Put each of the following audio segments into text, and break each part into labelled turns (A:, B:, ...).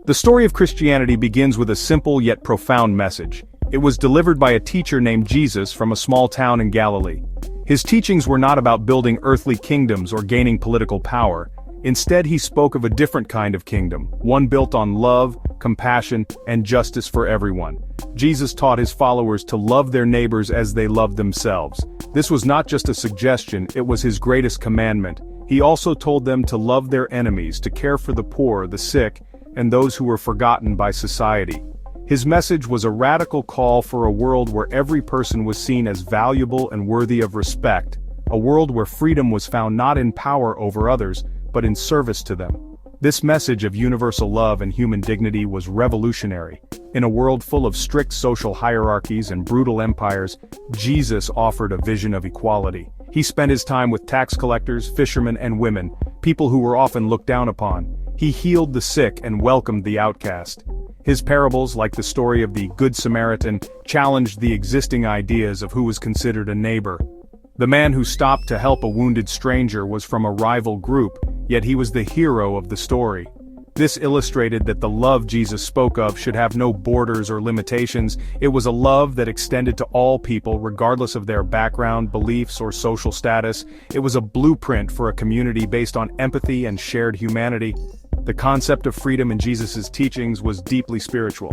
A: The story of Christianity begins with a simple yet profound message. It was delivered by a teacher named Jesus from a small town in Galilee. His teachings were not about building earthly kingdoms or gaining political power. Instead, he spoke of a different kind of kingdom, one built on love, compassion, and justice for everyone. Jesus taught his followers to love their neighbors as they loved themselves. This was not just a suggestion, it was his greatest commandment. He also told them to love their enemies, to care for the poor, the sick, and those who were forgotten by society. His message was a radical call for a world where every person was seen as valuable and worthy of respect, a world where freedom was found not in power over others, but in service to them. This message of universal love and human dignity was revolutionary. In a world full of strict social hierarchies and brutal empires, Jesus offered a vision of equality. He spent his time with tax collectors, fishermen, and women, people who were often looked down upon. He healed the sick and welcomed the outcast. His parables, like the story of the Good Samaritan, challenged the existing ideas of who was considered a neighbor. The man who stopped to help a wounded stranger was from a rival group, yet he was the hero of the story. This illustrated that the love Jesus spoke of should have no borders or limitations. It was a love that extended to all people regardless of their background, beliefs, or social status. It was a blueprint for a community based on empathy and shared humanity. The concept of freedom in Jesus' teachings was deeply spiritual.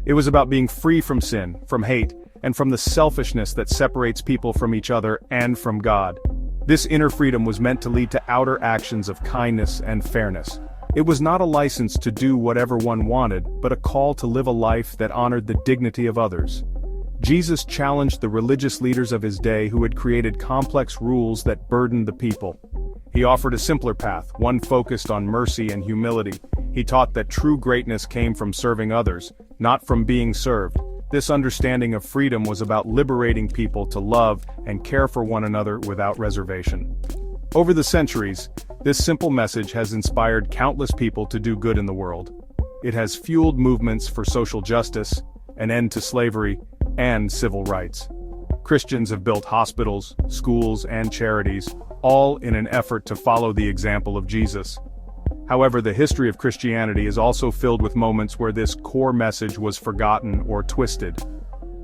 A: It was about being free from sin, from hate, and from the selfishness that separates people from each other and from God. This inner freedom was meant to lead to outer actions of kindness and fairness. It was not a license to do whatever one wanted, but a call to live a life that honored the dignity of others. Jesus challenged the religious leaders of his day who had created complex rules that burdened the people. He offered a simpler path, one focused on mercy and humility. He taught that true greatness came from serving others, not from being served. This understanding of freedom was about liberating people to love and care for one another without reservation. Over the centuries, this simple message has inspired countless people to do good in the world. It has fueled movements for social justice, an end to slavery, and civil rights. Christians have built hospitals, schools, and charities, all in an effort to follow the example of Jesus. However, the history of Christianity is also filled with moments where this core message was forgotten or twisted.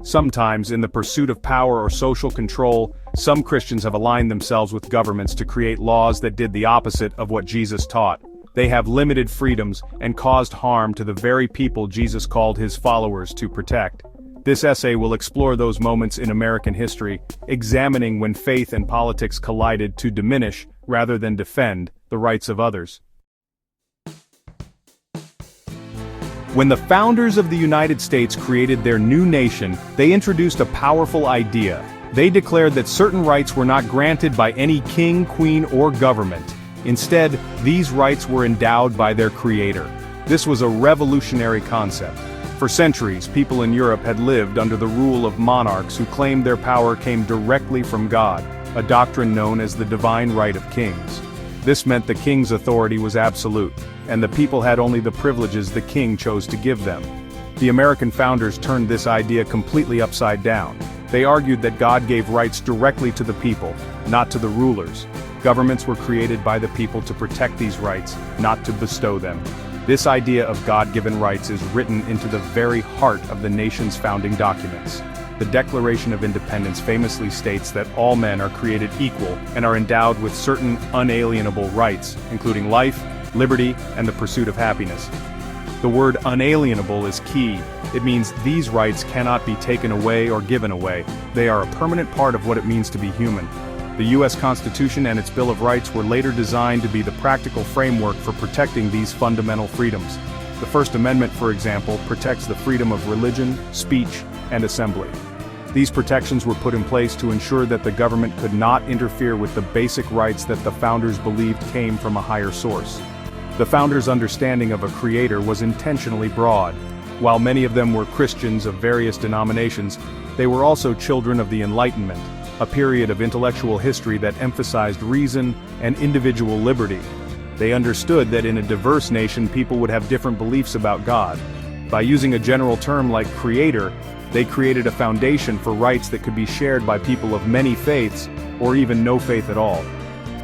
A: Sometimes, in the pursuit of power or social control, some Christians have aligned themselves with governments to create laws that did the opposite of what Jesus taught. They have limited freedoms and caused harm to the very people Jesus called his followers to protect. This essay will explore those moments in American history, examining when faith and politics collided to diminish, rather than defend, the rights of others. When the founders of the United States created their new nation, they introduced a powerful idea. They declared that certain rights were not granted by any king, queen, or government. Instead, these rights were endowed by their creator. This was a revolutionary concept. For centuries, people in Europe had lived under the rule of monarchs who claimed their power came directly from God, a doctrine known as the divine right of kings. This meant the king's authority was absolute, and the people had only the privileges the king chose to give them. The American founders turned this idea completely upside down. They argued that God gave rights directly to the people, not to the rulers. Governments were created by the people to protect these rights, not to bestow them. This idea of God-given rights is written into the very heart of the nation's founding documents. The Declaration of Independence famously states that all men are created equal and are endowed with certain unalienable rights, including life, liberty, and the pursuit of happiness. The word unalienable is key. It means these rights cannot be taken away or given away. They are a permanent part of what it means to be human. The U.S. Constitution and its Bill of Rights were later designed to be the practical framework for protecting these fundamental freedoms. The First Amendment, for example, protects the freedom of religion, speech, and assembly. These protections were put in place to ensure that the government could not interfere with the basic rights that the founders believed came from a higher source. The founders' understanding of a creator was intentionally broad. While many of them were Christians of various denominations, they were also children of the Enlightenment, a period of intellectual history that emphasized reason and individual liberty. They understood that in a diverse nation people would have different beliefs about God. By using a general term like creator, they created a foundation for rights that could be shared by people of many faiths, or even no faith at all.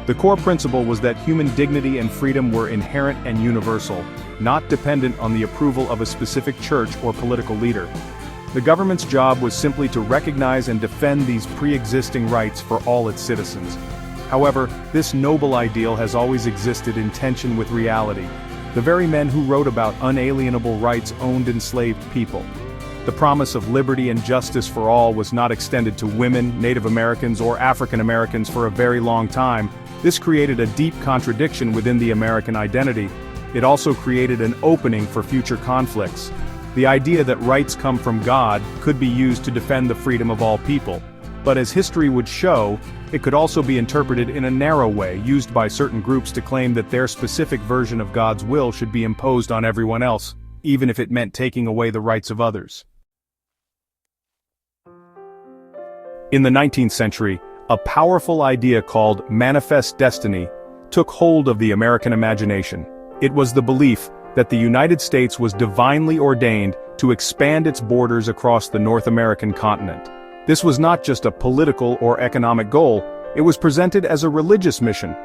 A: The core principle was that human dignity and freedom were inherent and universal, not dependent on the approval of a specific church or political leader. The government's job was simply to recognize and defend these pre-existing rights for all its citizens. However, this noble ideal has always existed in tension with reality. The very men who wrote about unalienable rights owned enslaved people. The promise of liberty and justice for all was not extended to women, Native Americans, or African Americans for a very long time. This created a deep contradiction within the American identity. It also created an opening for future conflicts. The idea that rights come from God could be used to defend the freedom of all people. But as history would show, it could also be interpreted in a narrow way, used by certain groups to claim that their specific version of God's will should be imposed on everyone else, even if it meant taking away the rights of others. In the 19th century, a powerful idea called manifest destiny took hold of the American imagination. It was the belief that the United States was divinely ordained to expand its borders across the North American continent. This was not just a political or economic goal, it was presented as a religious mission.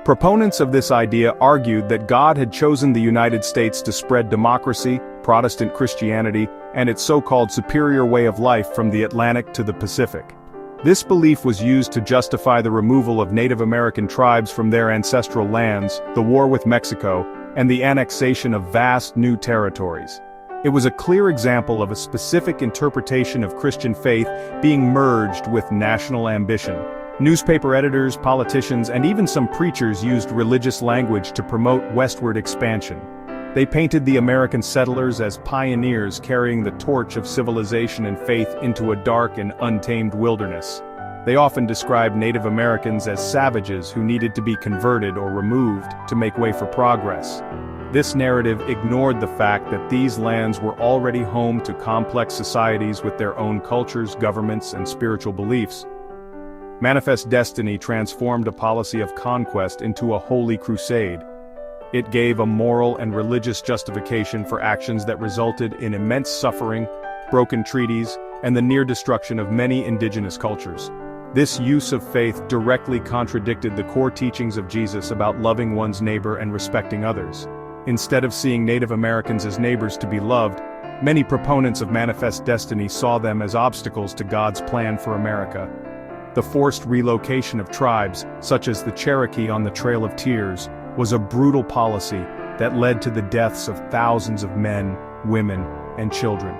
A: Proponents of this idea argued that God had chosen the United States to spread democracy, Protestant Christianity, and its so-called superior way of life from the Atlantic to the Pacific. This belief was used to justify the removal of Native American tribes from their ancestral lands, the war with Mexico, and the annexation of vast new territories. It was a clear example of a specific interpretation of Christian faith being merged with national ambition. Newspaper editors, politicians, and even some preachers used religious language to promote westward expansion. They painted the American settlers as pioneers carrying the torch of civilization and faith into a dark and untamed wilderness. They often described Native Americans as savages who needed to be converted or removed to make way for progress. This narrative ignored the fact that these lands were already home to complex societies with their own cultures, governments, and spiritual beliefs. Manifest Destiny transformed a policy of conquest into a holy crusade. It gave a moral and religious justification for actions that resulted in immense suffering, broken treaties, and the near destruction of many indigenous cultures. This use of faith directly contradicted the core teachings of Jesus about loving one's neighbor and respecting others. Instead of seeing Native Americans as neighbors to be loved, many proponents of Manifest Destiny saw them as obstacles to God's plan for America. The forced relocation of tribes, such as the Cherokee on the Trail of Tears, was a brutal policy that led to the deaths of thousands of men, women, and children.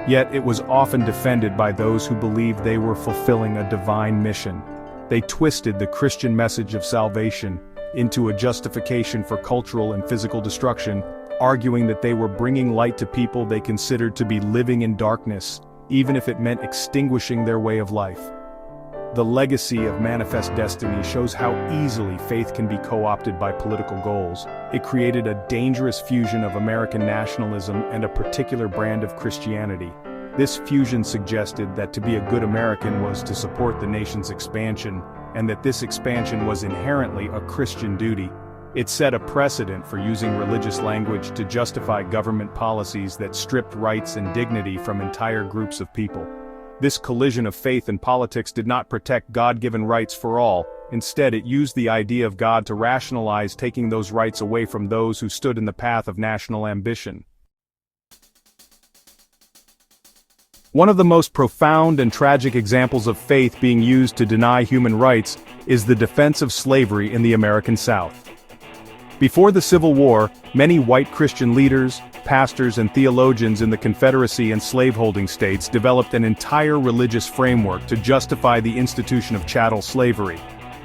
A: Yet it was often defended by those who believed they were fulfilling a divine mission. They twisted the Christian message of salvation into a justification for cultural and physical destruction, arguing that they were bringing light to people they considered to be living in darkness, even if it meant extinguishing their way of life. The legacy of Manifest Destiny shows how easily faith can be co-opted by political goals. It created a dangerous fusion of American nationalism and a particular brand of Christianity. This fusion suggested that to be a good American was to support the nation's expansion, and that this expansion was inherently a Christian duty. It set a precedent for using religious language to justify government policies that stripped rights and dignity from entire groups of people. This collision of faith and politics did not protect God-given rights for all. Instead, it used the idea of God to rationalize taking those rights away from those who stood in the path of national ambition. One of the most profound and tragic examples of faith being used to deny human rights is the defense of slavery in the American South. Before the Civil War, many white Christian leaders, pastors, and theologians in the Confederacy and slaveholding states developed an entire religious framework to justify the institution of chattel slavery.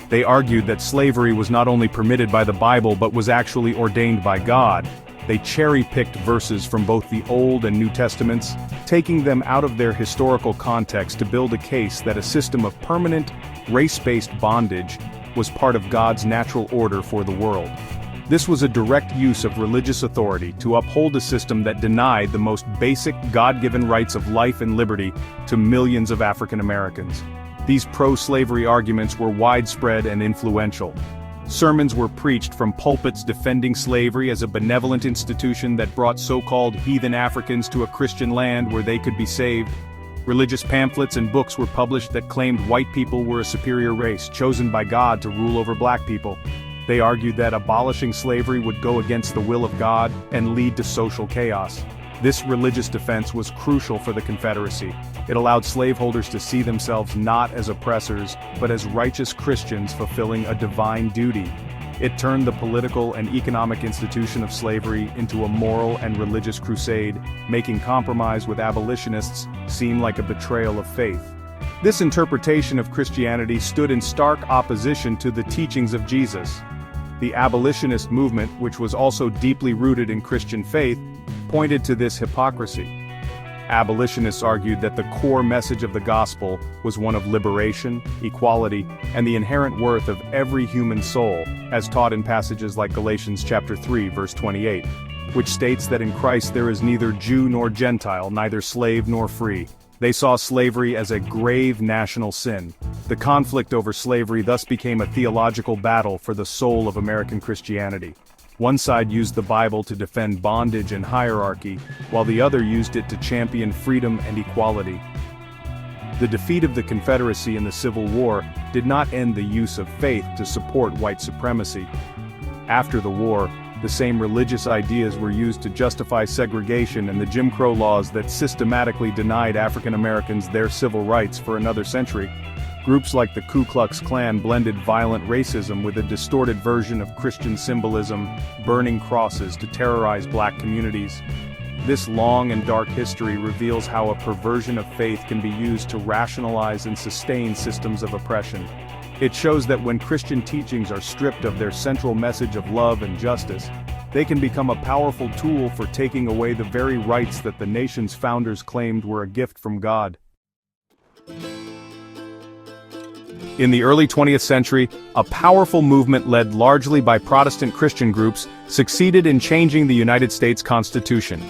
A: They argued that slavery was not only permitted by the Bible but was actually ordained by God. They cherry-picked verses from both the Old and New Testaments, taking them out of their historical context to build a case that a system of permanent, race-based bondage was part of God's natural order for the world. This was a direct use of religious authority to uphold a system that denied the most basic God-given rights of life and liberty to millions of African Americans. These pro-slavery arguments were widespread and influential. Sermons were preached from pulpits defending slavery as a benevolent institution that brought so-called heathen Africans to a Christian land where they could be saved. Religious pamphlets and books were published that claimed white people were a superior race, chosen by God to rule over black people. They argued that abolishing slavery would go against the will of God and lead to social chaos. This religious defense was crucial for the Confederacy. It allowed slaveholders to see themselves not as oppressors, but as righteous Christians fulfilling a divine duty. It turned the political and economic institution of slavery into a moral and religious crusade, making compromise with abolitionists seem like a betrayal of faith. This interpretation of Christianity stood in stark opposition to the teachings of Jesus. The abolitionist movement, which was also deeply rooted in Christian faith, pointed to this hypocrisy. Abolitionists argued that the core message of the gospel was one of liberation, equality, and the inherent worth of every human soul, as taught in passages like Galatians chapter 3, verse 28, which states that in Christ there is neither Jew nor Gentile, neither slave nor free. They saw slavery as a grave national sin. The conflict over slavery thus became a theological battle for the soul of American Christianity. One side used the Bible to defend bondage and hierarchy, while the other used it to champion freedom and equality. The defeat of the Confederacy in the Civil War did not end the use of faith to support white supremacy. After the war, the same religious ideas were used to justify segregation and the Jim Crow laws that systematically denied African Americans their civil rights for another century. Groups like the Ku Klux Klan blended violent racism with a distorted version of Christian symbolism, burning crosses to terrorize black communities. This long and dark history reveals how a perversion of faith can be used to rationalize and sustain systems of oppression. It shows that when Christian teachings are stripped of their central message of love and justice, they can become a powerful tool for taking away the very rights that the nation's founders claimed were a gift from God. In the early 20th century, a powerful movement led largely by Protestant Christian groups succeeded in changing the United States Constitution.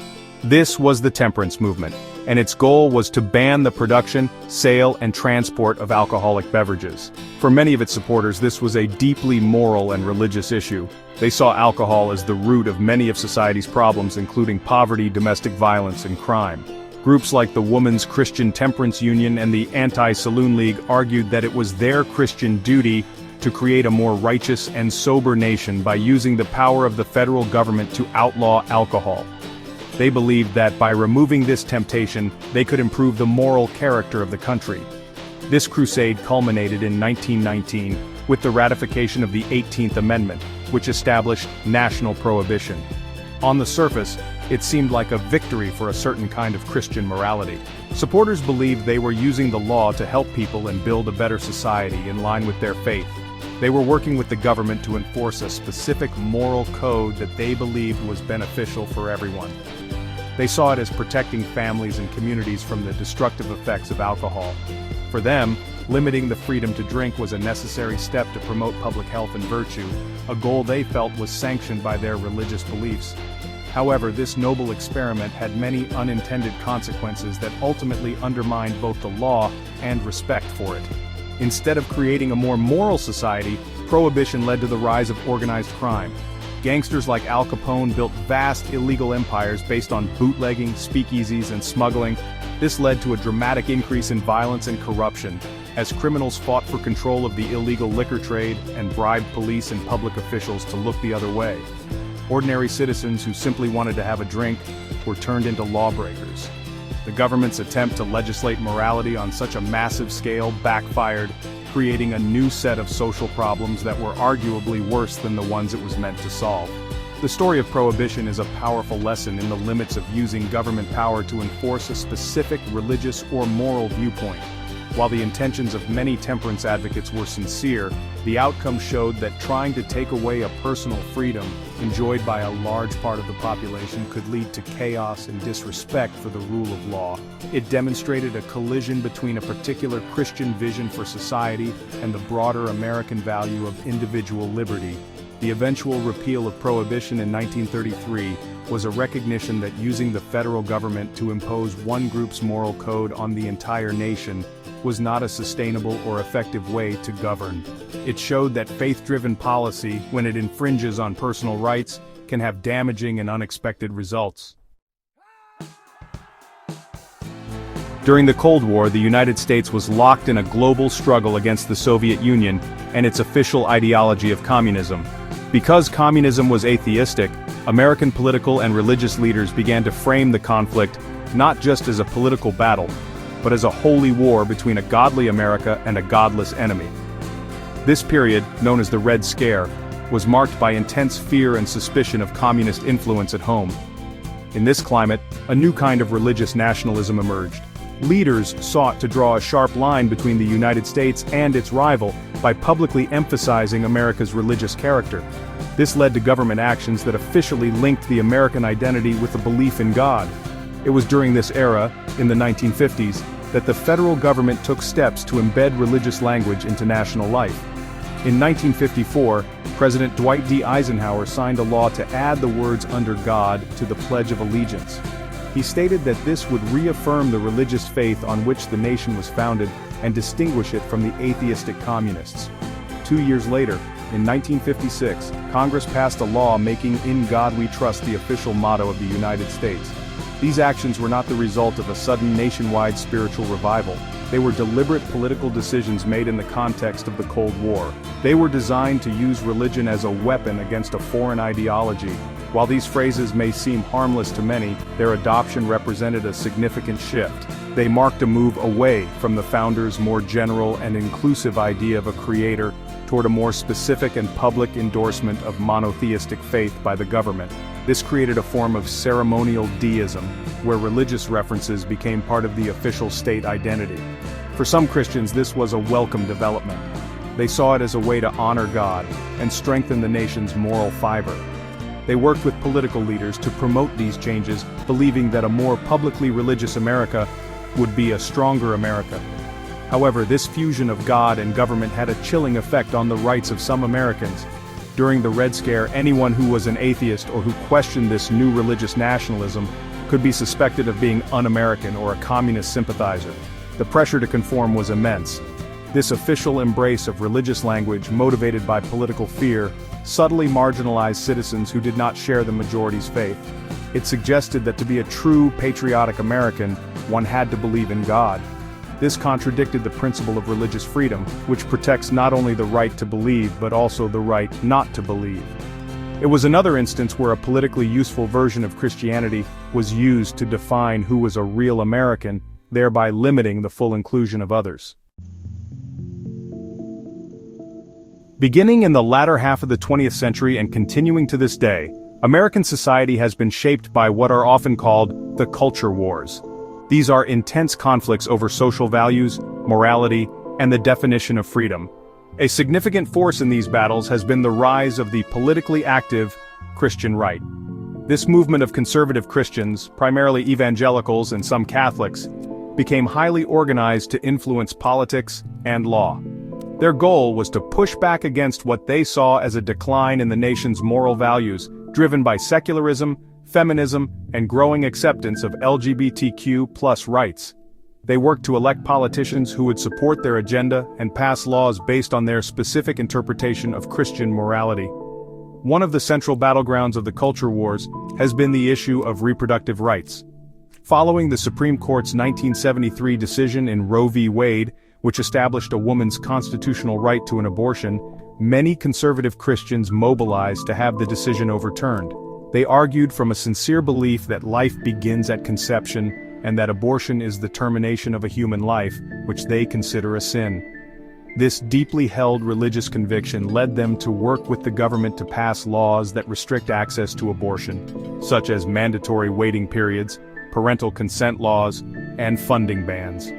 A: This was the temperance movement, and its goal was to ban the production, sale, and transport of alcoholic beverages. For many of its supporters, this was a deeply moral and religious issue. They saw alcohol as the root of many of society's problems, including poverty, domestic violence, and crime. Groups like the Women's Christian Temperance Union and the Anti-Saloon League argued that it was their Christian duty to create a more righteous and sober nation by using the power of the federal government to outlaw alcohol. They believed that by removing this temptation, they could improve the moral character of the country. This crusade culminated in 1919 with the ratification of the 18th Amendment, which established national prohibition. On the surface, it seemed like a victory for a certain kind of Christian morality. Supporters believed they were using the law to help people and build a better society in line with their faith. They were working with the government to enforce a specific moral code that they believed was beneficial for everyone. They saw it as protecting families and communities from the destructive effects of alcohol. For them, limiting the freedom to drink was a necessary step to promote public health and virtue, a goal they felt was sanctioned by their religious beliefs. However, this noble experiment had many unintended consequences that ultimately undermined both the law and respect for it. Instead of creating a more moral society, prohibition led to the rise of organized crime. Gangsters like Al Capone built vast illegal empires based on bootlegging, speakeasies, and smuggling. This led to a dramatic increase in violence and corruption, as criminals fought for control of the illegal liquor trade and bribed police and public officials to look the other way. Ordinary citizens who simply wanted to have a drink were turned into lawbreakers. The government's attempt to legislate morality on such a massive scale backfired, creating a new set of social problems that were arguably worse than the ones it was meant to solve. The story of Prohibition is a powerful lesson in the limits of using government power to enforce a specific religious or moral viewpoint. While the intentions of many temperance advocates were sincere, the outcome showed that trying to take away a personal freedom enjoyed by a large part of the population could lead to chaos and disrespect for the rule of law. It demonstrated a collision between a particular Christian vision for society and the broader American value of individual liberty. The eventual repeal of Prohibition in 1933 was a recognition that using the federal government to impose one group's moral code on the entire nation was not a sustainable or effective way to govern. It showed that faith-driven policy, when it infringes on personal rights, can have damaging and unexpected results. During the Cold War, the United States was locked in a global struggle against the Soviet Union and its official ideology of communism. Because communism was atheistic, American political and religious leaders began to frame the conflict not just as a political battle, but as a holy war between a godly America and a godless enemy. This period, known as the Red Scare, was marked by intense fear and suspicion of communist influence at home. In this climate, a new kind of religious nationalism emerged. Leaders sought to draw a sharp line between the United States and its rival by publicly emphasizing America's religious character. This led to government actions that officially linked the American identity with a belief in God. It was during this era, in the 1950s, that the federal government took steps to embed religious language into national life. In 1954, President Dwight D. Eisenhower signed a law to add the words "under God" to the Pledge of Allegiance. He stated that this would reaffirm the religious faith on which the nation was founded and distinguish it from the atheistic communists. 2 years later, in 1956, Congress passed a law making "In God We Trust" the official motto of the United States. These actions were not the result of a sudden nationwide spiritual revival. They were deliberate political decisions made in the context of the Cold War. They were designed to use religion as a weapon against a foreign ideology. While these phrases may seem harmless to many, their adoption represented a significant shift. They marked a move away from the founders' more general and inclusive idea of a creator toward a more specific and public endorsement of monotheistic faith by the government. This created a form of ceremonial deism, where religious references became part of the official state identity. For some Christians, this was a welcome development. They saw it as a way to honor God and strengthen the nation's moral fiber. They worked with political leaders to promote these changes, believing that a more publicly religious America would be a stronger America. However, this fusion of God and government had a chilling effect on the rights of some Americans. During the Red Scare, anyone who was an atheist or who questioned this new religious nationalism could be suspected of being un-American or a communist sympathizer. The pressure to conform was immense. This official embrace of religious language, motivated by political fear, subtly marginalized citizens who did not share the majority's faith. It suggested that to be a true patriotic American, one had to believe in God. This contradicted the principle of religious freedom, which protects not only the right to believe but also the right not to believe. It was another instance where a politically useful version of Christianity was used to define who was a real American, thereby limiting the full inclusion of others. Beginning in the latter half of the 20th century and continuing to this day, American society has been shaped by what are often called the culture wars. These are intense conflicts over social values, morality, and the definition of freedom. A significant force in these battles has been the rise of the politically active Christian right. This movement of conservative Christians, primarily evangelicals and some Catholics, became highly organized to influence politics and law. Their goal was to push back against what they saw as a decline in the nation's moral values, driven by secularism, feminism, and growing acceptance of LGBTQ+ rights. They worked to elect politicians who would support their agenda and pass laws based on their specific interpretation of Christian morality. One of the central battlegrounds of the culture wars has been the issue of reproductive rights. Following the Supreme Court's 1973 decision in Roe v. Wade, which established a woman's constitutional right to an abortion, many conservative Christians mobilized to have the decision overturned. They argued from a sincere belief that life begins at conception and that abortion is the termination of a human life, which they consider a sin. This deeply held religious conviction led them to work with the government to pass laws that restrict access to abortion, such as mandatory waiting periods, parental consent laws, and funding bans.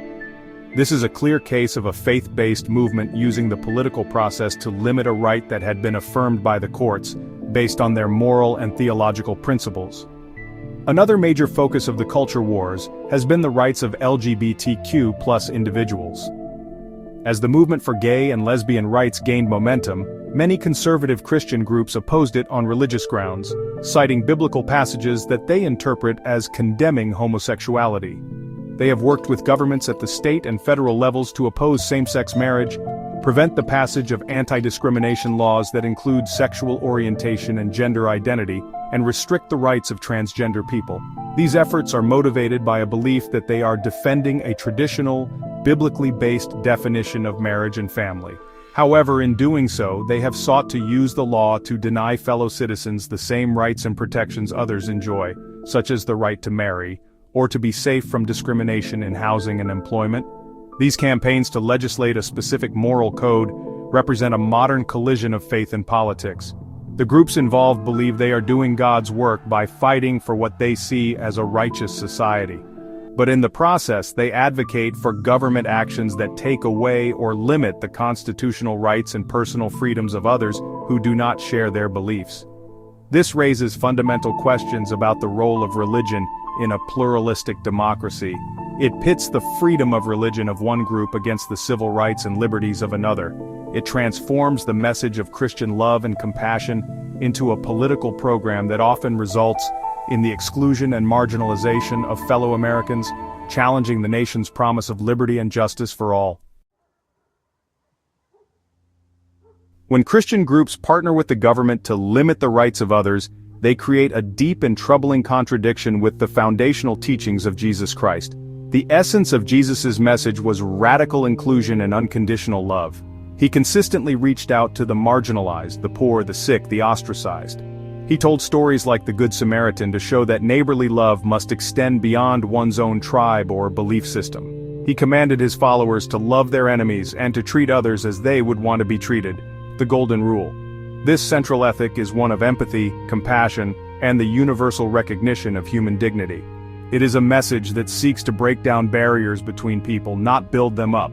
A: This is a clear case of a faith-based movement using the political process to limit a right that had been affirmed by the courts, based on their moral and theological principles. Another major focus of the culture wars has been the rights of LGBTQ+ individuals. As the movement for gay and lesbian rights gained momentum, many conservative Christian groups opposed it on religious grounds, citing biblical passages that they interpret as condemning homosexuality. They have worked with governments at the state and federal levels to oppose same-sex marriage, prevent the passage of anti-discrimination laws that include sexual orientation and gender identity, and restrict the rights of transgender people. These efforts are motivated by a belief that they are defending a traditional, biblically based definition of marriage and family. However, in doing so, they have sought to use the law to deny fellow citizens the same rights and protections others enjoy, such as the right to marry, or to be safe from discrimination in housing and employment. These campaigns to legislate a specific moral code represent a modern collision of faith and politics. The groups involved believe they are doing God's work by fighting for what they see as a righteous society. But in the process, they advocate for government actions that take away or limit the constitutional rights and personal freedoms of others who do not share their beliefs. This raises fundamental questions about the role of religion in a pluralistic democracy. It pits the freedom of religion of one group against the civil rights and liberties of another. It transforms the message of Christian love and compassion into a political program that often results in the exclusion and marginalization of fellow Americans, challenging the nation's promise of liberty and justice for all. When Christian groups partner with the government to limit the rights of others, they create a deep and troubling contradiction with the foundational teachings of Jesus Christ. The essence of Jesus' message was radical inclusion and unconditional love. He consistently reached out to the marginalized, the poor, the sick, the ostracized. He told stories like the Good Samaritan to show that neighborly love must extend beyond one's own tribe or belief system. He commanded his followers to love their enemies and to treat others as they would want to be treated, the Golden Rule. This central ethic is one of empathy, compassion, and the universal recognition of human dignity. It is a message that seeks to break down barriers between people, not build them up.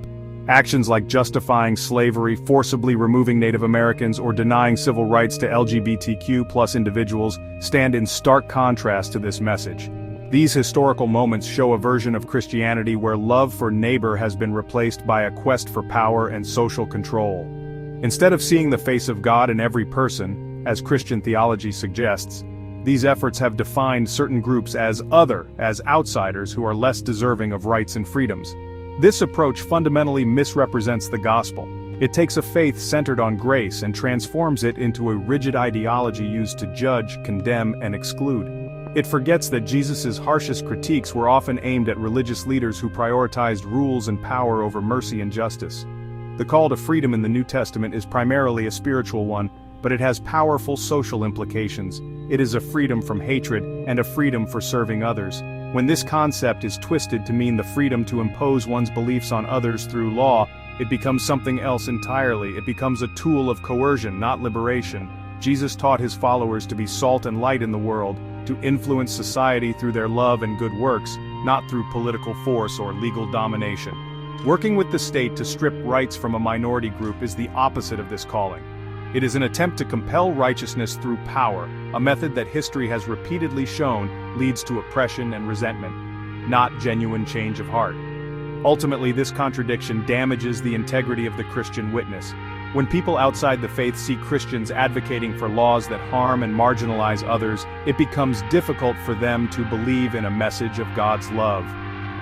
A: Actions like justifying slavery, forcibly removing Native Americans, or denying civil rights to LGBTQ+ individuals stand in stark contrast to this message. These historical moments show a version of Christianity where love for neighbor has been replaced by a quest for power and social control. Instead of seeing the face of God in every person, as Christian theology suggests, these efforts have defined certain groups as other, as outsiders who are less deserving of rights and freedoms. This approach fundamentally misrepresents the gospel. It takes a faith centered on grace and transforms it into a rigid ideology used to judge, condemn, and exclude. It forgets that Jesus' harshest critiques were often aimed at religious leaders who prioritized rules and power over mercy and justice. The call to freedom in the New Testament is primarily a spiritual one, but it has powerful social implications. It is a freedom from hatred and a freedom for serving others. When this concept is twisted to mean the freedom to impose one's beliefs on others through law, it becomes something else entirely. It becomes a tool of coercion, not liberation. Jesus taught his followers to be salt and light in the world, to influence society through their love and good works, not through political force or legal domination. Working with the state to strip rights from a minority group is the opposite of this calling. It is an attempt to compel righteousness through power, a method that history has repeatedly shown leads to oppression and resentment, not genuine change of heart. Ultimately, this contradiction damages the integrity of the Christian witness. When people outside the faith see Christians advocating for laws that harm and marginalize others, it becomes difficult for them to believe in a message of God's love.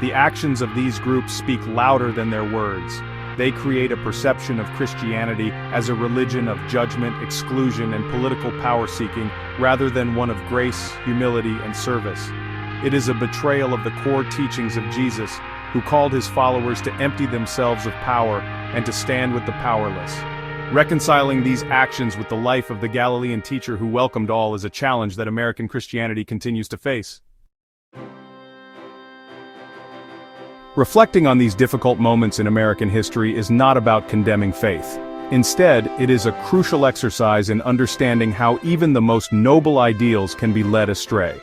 A: The actions of these groups speak louder than their words. They create a perception of Christianity as a religion of judgment, exclusion, and political power-seeking, rather than one of grace, humility, and service. It is a betrayal of the core teachings of Jesus, who called his followers to empty themselves of power and to stand with the powerless. Reconciling these actions with the life of the Galilean teacher who welcomed all is a challenge that American Christianity continues to face. Reflecting on these difficult moments in American history is not about condemning faith. Instead, it is a crucial exercise in understanding how even the most noble ideals can be led astray.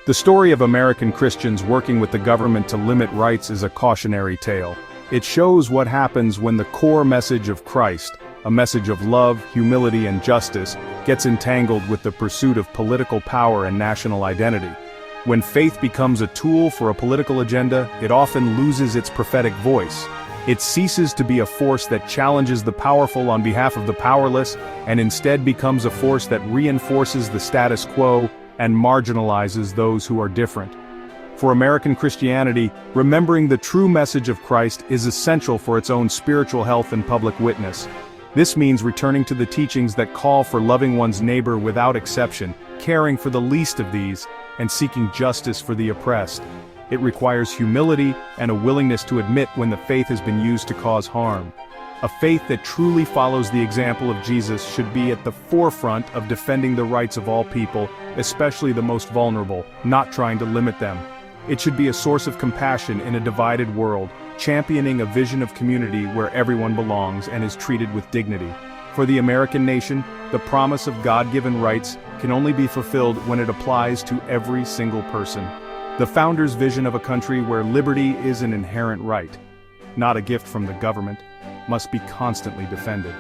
A: The story of American Christians working with the government to limit rights is a cautionary tale. It shows what happens when the core message of Christ, a message of love, humility, and justice, gets entangled with the pursuit of political power and national identity. When faith becomes a tool for a political agenda, it often loses its prophetic voice. It ceases to be a force that challenges the powerful on behalf of the powerless, and instead becomes a force that reinforces the status quo and marginalizes those who are different. For American Christianity, remembering the true message of Christ is essential for its own spiritual health and public witness. This means returning to the teachings that call for loving one's neighbor without exception, caring for the least of these, and seeking justice for the oppressed. It requires humility and a willingness to admit when the faith has been used to cause harm. A faith that truly follows the example of Jesus should be at the forefront of defending the rights of all people, especially the most vulnerable, not trying to limit them. It should be a source of compassion in a divided world, championing a vision of community where everyone belongs and is treated with dignity. For the American nation, the promise of God-given rights can only be fulfilled when it applies to every single person. The founders' vision of a country where liberty is an inherent right, not a gift from the government, must be constantly defended.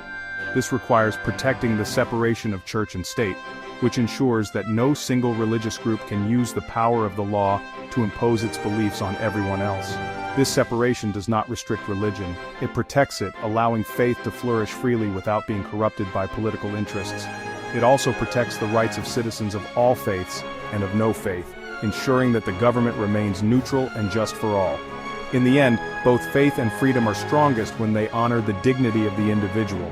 A: This requires protecting the separation of church and state, which ensures that no single religious group can use the power of the law to impose its beliefs on everyone else. This separation does not restrict religion, it protects it, allowing faith to flourish freely without being corrupted by political interests. It also protects the rights of citizens of all faiths and of no faith, ensuring that the government remains neutral and just for all. In the end, both faith and freedom are strongest when they honor the dignity of the individual.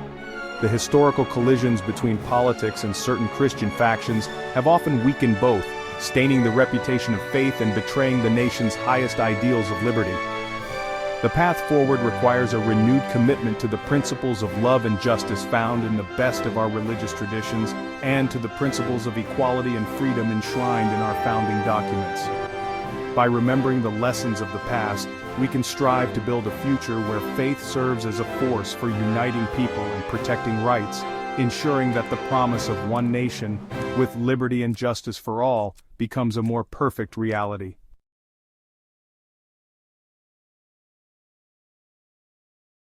A: The historical collisions between politics and certain Christian factions have often weakened both, staining the reputation of faith and betraying the nation's highest ideals of liberty. The path forward requires a renewed commitment to the principles of love and justice found in the best of our religious traditions, and to the principles of equality and freedom enshrined in our founding documents. By remembering the lessons of the past, we can strive to build a future where faith serves as a force for uniting people and protecting rights, ensuring that the promise of one nation, with liberty and justice for all, becomes a more perfect reality.